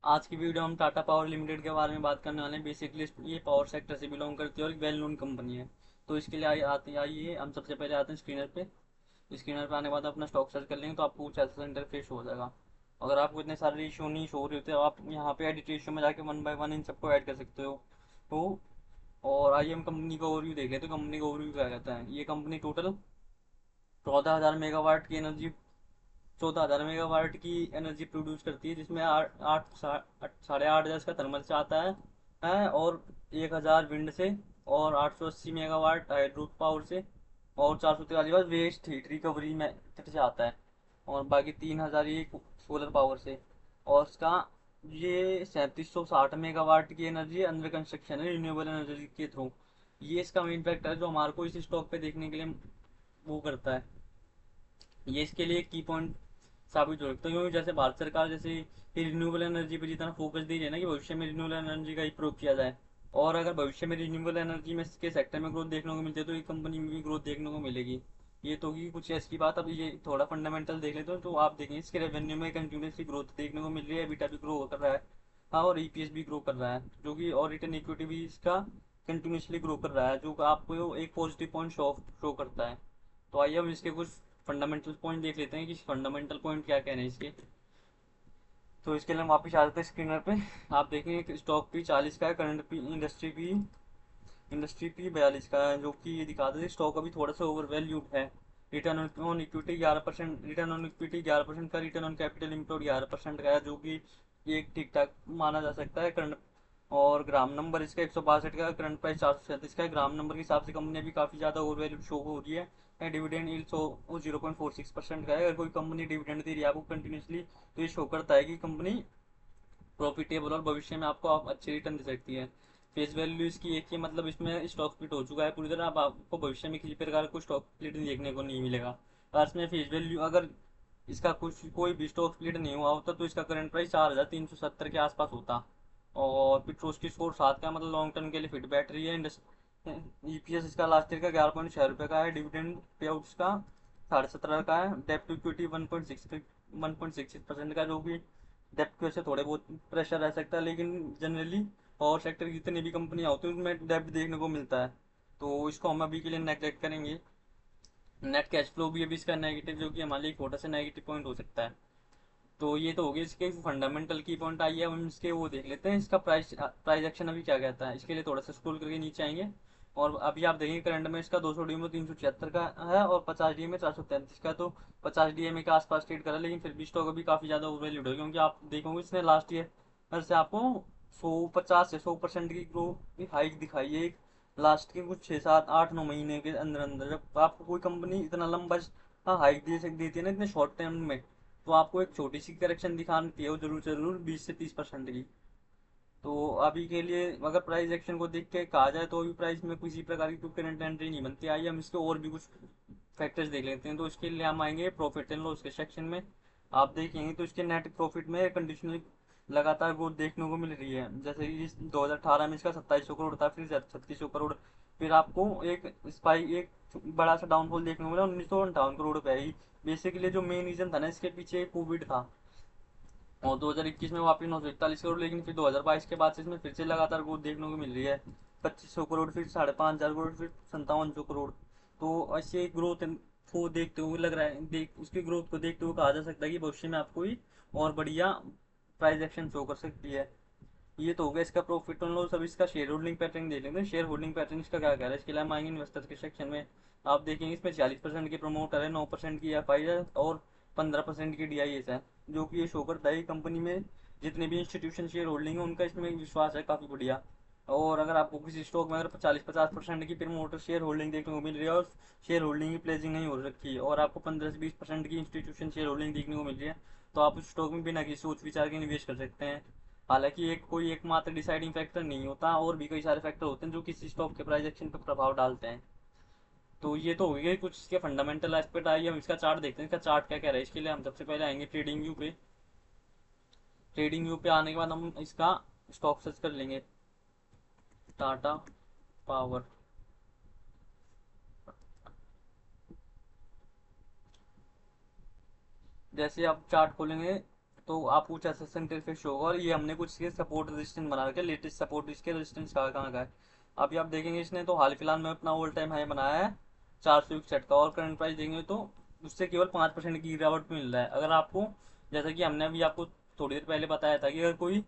आज की वीडियो हम टाटा पावर लिमिटेड के बारे में बात करने वाले हैं। बेसिकली ये पावर सेक्टर से बिलोंग करती है और एक वेल नोन कंपनी है। तो इसके लिए आइए हम सबसे पहले आते हैं स्क्रीनर पे। स्क्रीनर पे आने के बाद अपना स्टॉक सर्च कर लेंगे तो आपको कुछ ऐसा इंटरफेस हो जाएगा। अगर आपको इतने सारे इशू नहीं शो हो रहे होते तो आप यहाँ पे एडिट इशू में जाके वन बाय वन इन सबको ऐड कर सकते हो। तो और आइए हम कंपनी का ओवरव्यू देख लेते हैं। तो कंपनी का ओवरव्यू क्या कहता है, ये कंपनी टोटल 14,000 मेगावाट की एनर्जी 14,000 मेगावाट की एनर्जी प्रोड्यूस करती है, जिसमें आठ आठ साढ़े आठ हजार का थर्मल से आता है और 1,000 विंड से और 880 मेगावाट हाइड्रो पावर से और 443 वेस्ट हीट रिकवरी मेथड से आता है और बाकी 3,000 ये सोलर पावर से। और इसका ये 3760 मेगावाट की एनर्जी अंडर कंस्ट्रक्शन है रिन्यूएबल एनर्जी के थ्रू। ये इसका मेन फैक्टर है जो हमारे को इस स्टॉक पे देखने के लिए वो करता है। ये इसके लिए की पॉइंट साबित हो सकता है, क्योंकि जैसे भारत सरकार जैसे रिन्यूएबल एनर्जी पर जितना फोकस दी है ना कि भविष्य में रिन्यूएबल एनर्जी का ही प्रयोग किया जाए। और अगर भविष्य में रिन्यूएबल एनर्जी में इसके सेक्टर में ग्रोथ देखने को मिलती है तो ये कंपनी में भी ग्रोथ देखने को मिलेगी। ये तो होगी कुछ ऐसी बात। अब ये थोड़ा फंडामेंटल देख लेते हो तो आप देखेंगे इसके रेवेन्यू में कंटिन्यूसली ग्रोथ देखने को मिल रही है, एबिटा भी ग्रो कर रहा है। हाँ, और ईपीएस भी ग्रो कर रहा है जो कि, और रिटर्न इक्विटी भी इसका कंटिन्यूसली ग्रो कर रहा है जो आपको एक पॉजिटिव पॉइंट शो करता है। तो आइए हम इसके कुछ फंडामेंटल पॉइंट देख लेते हैं कि फंडामेंटल पॉइंट क्या कहने हैं इसके। तो इसके लिए हम वापस आ जाते हैं स्क्रीनर पे। आप देखेंगे कि स्टॉक पी 40 का है, करंट पी इंडस्ट्री पी 42 का है, जो कि ये दिखाता है स्टॉक अभी थोड़ा सा ओवर वैल्यूड है। Return on equity 11%, return on equity 11% का, रिटर्न ऑन कैपिटल इम्प्लॉयड 11% का है, जो कि एक ठीक ठाक माना जा सकता है। करंट और ग्राम नंबर इसका 162 का, करंट प्राइस 437 का है। ग्राम नंबर के हिसाब से कंपनी अभी काफ़ी ज़्यादा ओवर वैल्यू शो हो रही है। डिविडेंड यील्ड 0.46% का है। अगर कोई कंपनी डिविडेंड दे रही है आपको कंटिन्यूसली तो ये शो करता है कि कंपनी प्रॉफिटेबल और भविष्य में आपको आप अच्छे रिटर्न दे सकती है। फेस वैल्यू इसकी एक ही, मतलब इसमें स्टॉक स्प्लिट हो चुका है पूरी तरह। अब आपको भविष्य में किसी प्रकार का स्टॉक स्प्लिट देखने को नहीं मिलेगा। और इसमें फेस वैल्यू अगर इसका कुछ कोई भी स्टॉक स्प्लिट नहीं हुआ होता तो इसका करंट प्राइस 4,370 के आसपास होता। और पिट्रोस की स्कोर 7 का, मतलब लॉन्ग टर्म के लिए फिट बैटरी है। ईपीएस इसका लास्ट ईयर का 11.6 रुपये का है। डिविडेंड पे आउट इसका 17.5 का है। डेप्ट टू इक्विटी 1.66% का, जो कि डेप्ट की वजह से थोड़े बहुत प्रेशर रह सकता है, लेकिन जनरली पावर सेक्टर की जितनी भी कंपनियां होती हैं उसमें डेप्ट देखने को मिलता है। तो इसको हम अभी के लिए नेगलेक्ट करेंगे। नेट कैश फ्लो भी अभी इसका नेगेटिव, जो कि हमारे लिए एक छोटा सा नेगेटिव पॉइंट हो सकता है। तो ये तो हो गया इसके फंडामेंटल की पॉइंट। आई है हम इसके वो देख लेते हैं इसका प्राइस प्राइस एक्शन अभी क्या कहता है। इसके लिए थोड़ा सा स्क्रॉल करके नीचे आएंगे और अभी आप देखेंगे करंट में इसका 200 डीएम 376 का है और 50 डीएम 433 का। तो 50 डीएम के आसपास ट्रेड करा, लेकिन फिर भी स्टॉक अभी काफी ज्यादा ओवरवैल्यूड है, क्योंकि आप देखोगे इसने लास्ट ईयर से आपको 150 से 100% की ग्रो हाइक दिखाई है लास्ट के कुछ 6 7 8 9 महीने के अंदर अंदर। जब आपको कोई कंपनी इतना लंबा हाइक देती है ना इतने शॉर्ट टाइम में, तो आपको एक छोटी सी करेक्शन दिखानी है वो जरूर जरूर 20 से 30% की। तो अभी के लिए अगर प्राइस एक्शन को देख के कहा जाए तो अभी प्राइस में किसी प्रकार की कोई करंट एंट्री नहीं बनती। आइए हम इसके और भी कुछ फैक्टर्स देख लेते हैं। तो इसके लिए हम आएंगे प्रॉफिट एंड लॉस के सेक्शन में। आप देखेंगे तो इसके नेट प्रॉफिट में कंडीशनल लगातार ग्रोथ देखने को मिल रही है। जैसे इस 2018 में इसका 2700 करोड़ था, फिर 3600 करोड़, फिर आपको एक स्पाइक एक बड़ा सा डाउनफॉल देखने को मिला 1958 करोड़ पे आई। बेसिकली जो मेन रीजन था ना इसके पीछे कोविड था और 2021 में वापस 941 करोड़, लेकिन फिर 2022 के बाद से इसमें फिर से लगातार ग्रोथ देखने को मिल रही है। 2500 करोड़, फिर 5,500 करोड़, फिर 5700 करोड़। तो ऐसे ग्रोथ को देखते हुए लग रहा है, देख उसकी ग्रोथ को देखते हुए कहा जा सकता है कि भविष्य में आपको ही और बढ़िया प्राइस एक्शन शो कर सकती है। ये तो हो गया इसका प्रॉफिट एंड लॉस। अब इसका शेयर होल्डिंग पैटर्न देख लेंगे। शेयर होल्डिंग पैटर्न इसका क्या कह रहा है, इसके लिए हम आएंगे इन्वेस्टर्स के सेक्शन में। आप देखेंगे इसमें 40% की प्रमोटर है, 9% की एफ आई है और 15% की डी आई एस है, जो कि ये शो करता है कंपनी में जितने भी इंस्टीट्यूशन शेयर होल्डिंग है उनका इसमें विश्वास है काफ़ी बढ़िया। और अगर आपको किसी स्टॉक में अगर 40-50% की प्रमोटर शेयर होल्डिंग देखने को मिल रही है और शेयर होल्डिंग की प्लेजिंग नहीं हो रखी है और आपको 15 से 20% की इंस्टीट्यूशन शेयर होल्डिंग देखने को मिल रही है, तो आप उस स्टॉक में बिना किसी सोच विचार के निवेश कर सकते हैं। हालांकि एक कोई एकमात्र डिसाइडिंग फैक्टर नहीं होता, और भी कई सारे फैक्टर होते हैं जो किसी स्टॉक के प्राइस एक्शन पर प्रभाव डालते हैं। तो ये तो हो गया कुछ इसके फंडामेंटल एस्पेक्ट। आइए हम इसका चार्ट देखते हैं, इसका चार्ट क्या कह रहा है। इसके लिए हम सबसे पहले आएंगे ट्रेडिंग व्यू पे। ट्रेडिंग व्यू पे आने के बाद हम इसका स्टॉक सर्च कर लेंगे, टाटा पावर। जैसे आप चार्ट खोलेंगे तो आपको कुछ ऐसा इंटरफेस शो होगा, और ये हमने कुछ इसके सपोर्ट रेजिस्टेंस बना रखे, लेटेस्ट सपोर्ट इसके रेजिस्टेंस कहाँ कहाँ का है। अभी आप देखेंगे इसने तो हाल फिलहाल में अपना ऑल टाइम हाई बनाया है 461 का, और करंट प्राइस देंगे तो उससे केवल 5% की गिरावट मिल रहा है। अगर आपको, जैसा कि हमने अभी आपको थोड़ी देर पहले बताया था कि अगर कोई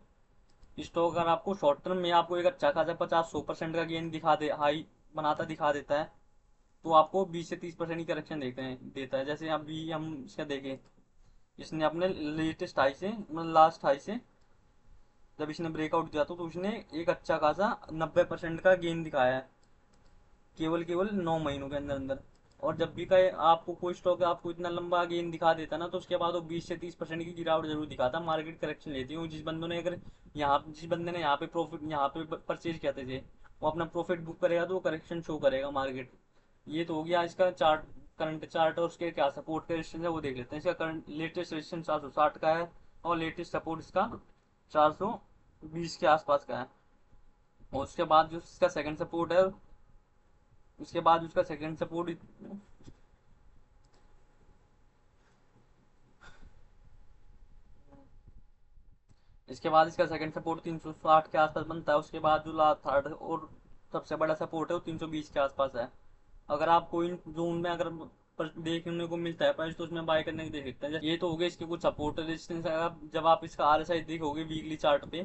स्टॉक अगर आपको शॉर्ट टर्म में आपको एक अच्छा खासा 50-100% का गेन दिखा दे, हाई बनाता दिखा देता है, तो आपको 20 से 30% की करेक्शन देता है। जैसे अभी हम इसका देखें, इसने अपने लेटेस्ट हाई से मतलब लास्ट हाई से जब इसने ब्रेकआउट दिया तो इसने एक अच्छा खासा 90% का गेन दिखाया है केवल केवल 9 महीनों के अंदर अंदर। और जब भी कहे आपको कोई स्टॉक आपको इतना लंबा गेन दिखा देता ना, तो उसके बाद वो 20 से 30% की गिरावट जरूर दिखाता, मार्केट करेक्शन लेती है। जिस बंदे ने यहाँ पे प्रॉफिट यहाँ पे परचेज किया थे, वो अपना प्रॉफिट बुक करेगा तो वो करेक्शन शो करेगा मार्केट। ये तो हो गया इसका चार्ट, करंट चार्ट, और उसके क्या सपोर्ट का रेजिस्टेंस है वो देख लेते हैं। इसका करंट लेटेस्ट रेजिस्टेंस 460 का है, और लेटेस्ट सपोर्ट इसका 420 के आसपास का है। और उसके बाद जो इसका सेकंड सपोर्ट है, उसके बाद उसका सेकंड सपोर्ट इसके बाद इसका सेकंड सपोर्ट 360 के आसपास बनता है। उसके बाद जो लास्ट थर्ड और सबसे बड़ा सपोर्ट है वो 320 के आसपास है। अगर आपको इन जोन में अगर पर देखने को मिलता है प्राइस, तो उसमें बाय करने की देख सकते हैं। ये तो हो गया इसके कुछ सपोर्ट रेजिस्टेंस। जब आप इसका आरएसआई देखोगे वीकली चार्ट पे,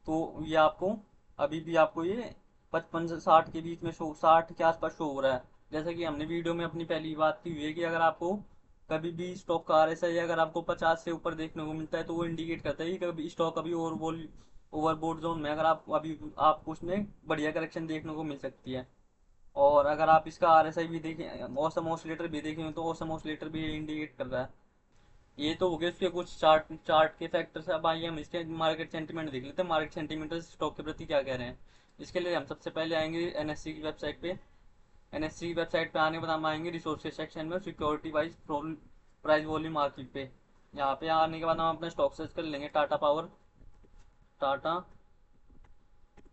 तो ये आपको अभी भी आपको ये 55 से 60 के बीच में शो, 60 के आसपास शो हो रहा है। जैसा कि हमने वीडियो में अपनी पहली बात की हुई है कि अगर आपको कभी भी स्टॉक का आरएसआई अगर आपको 50 से ऊपर देखने को मिलता है, तो वो इंडिकेट करता है कि कभी स्टॉक अभी ओवरबोट जोन में, अगर आप अभी आपको उसमें बढ़िया करेक्शन देखने को मिल सकती है। और अगर आप इसका आरएसआई भी देखें, ऑसम ऑसिलेटर भी देखें, तो ऑसम ऑसिलेटर भी इंडिकेट कर रहा है। ये तो हो गए उसके कुछ चार्ट चार्ट के फैक्टर्स। अब आइए हम इसके मार्केट सेंटीमेंट देख लेते हैं, मार्केट सेंटीमेंट स्टॉक के प्रति क्या कह रहे हैं। इसके लिए हम सबसे पहले आएंगे एनएससी की वेबसाइट पे। एनएससी की वेबसाइट पे आने के बाद हम आएंगे रिसोर्सेज सेक्शन में, security wise price volume market पे। यहाँ पे आने के बाद हम अपना स्टॉक सर्च कर लेंगे, टाटा पावर। टाटा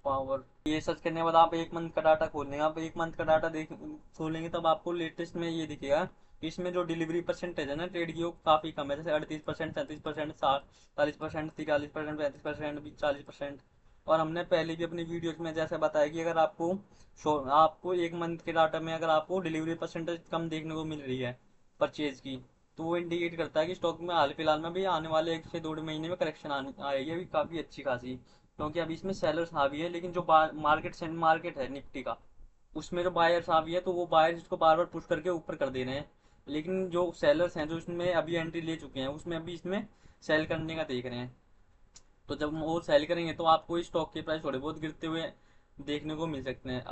पावर ये सर्च करने के बाद आप एक मंथ का डाटा खोल लेंगे। आप एक मंथ का डाटा देख खोलेंगे तब आपको लेटेस्ट में ये दिखेगा कि इसमें जो डिलीवरी परसेंटेज है ना ट्रेड की, वो काफ़ी कम है। जैसे 38%, 37%, 40%, 43%, 35%, 40%। और हमने पहले भी अपनी वीडियोस में जैसे बताया कि अगर आपको एक मंथ के डाटा में अगर आपको डिलीवरी परसेंटेज कम देखने को मिल रही है परचेज की, तो वो इंडिकेट करता है कि स्टॉक में हाल फिलहाल में भी आने वाले 1 से 2 महीने में करेक्शन आने आएगी, अभी काफ़ी अच्छी खासी। क्योंकि अभी इसमें सेलर्स हावी है, लेकिन जो मार्केट है निफ्टी का, उसमें जो बायर्स हावी है, तो वो बायर्स इसको बार बार पुश करके ऊपर कर दे रहे हैं। लेकिन जो सेलर्स हैं जो इसमें अभी एंट्री ले चुके हैं, उसमें अभी इसमें सेल करने का देख रहे हैं। तो जब वो सेल करेंगे तो आपको इस स्टॉक के प्राइस थोड़े बहुत गिरते हुए देखने को मिल सकते हैं।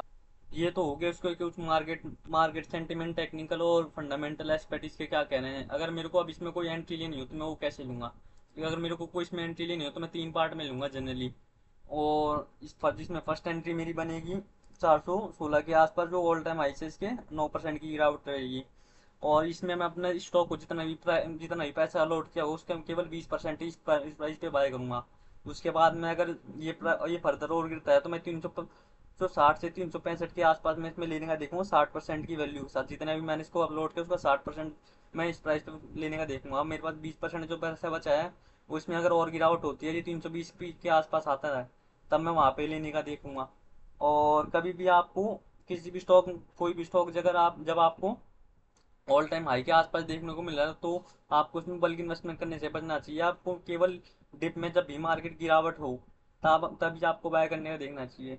ये तो हो गया उसको कुछ मार्केट मार्केट सेंटिमेंट, टेक्निकल और फंडामेंटल एस्पेक्ट इसके क्या कह रहे हैं। अगर मेरे को अब इसमें कोई एंट्री लेनी हो तो मैं वो कैसे लूंगा, क्योंकि अगर मेरे को कोई इसमें एंट्री लेनी हो तो मैं 3 पार्ट में लूंगा जनरली। और जिसमें फर्स्ट एंट्री मेरी बनेगी 416 के आसपास, जो ऑल टाइम हाई से इसके 9% की गिरावट रहेगी। और इसमें मैं अपना स्टॉक को जितना भी पैसा अलॉट किया हो उसके केवल 20% इस प्राइस पे बाय करूंगा। उसके बाद में अगर ये फर्दर और गिरता है तो मैं 360 से 365 के आसपास में इसमें लेने का देखूंगा 60% की वैल्यू के साथ। जितना भी मैंने इसको अपलोड किया उसका 60% मैं इस प्राइस पे लेने का देखूंगा। अब मेरे पास 20% जो पैसा बचा है, उसमें अगर और गिरावट होती है, ये 320 के आसपास आता है, तब मैं वहां पे लेने का देखूंगा। और कभी भी आपको किसी भी स्टॉक, कोई भी स्टॉक जब आपको ऑल टाइम हाई के आसपास देखने को मिल रहा है, तो आपको उसमें बल्क इन्वेस्टमेंट करने से बचना चाहिए। आपको केवल डिप में जब भी मार्केट गिरावट हो तभी आपको बाय करने का देखना चाहिए।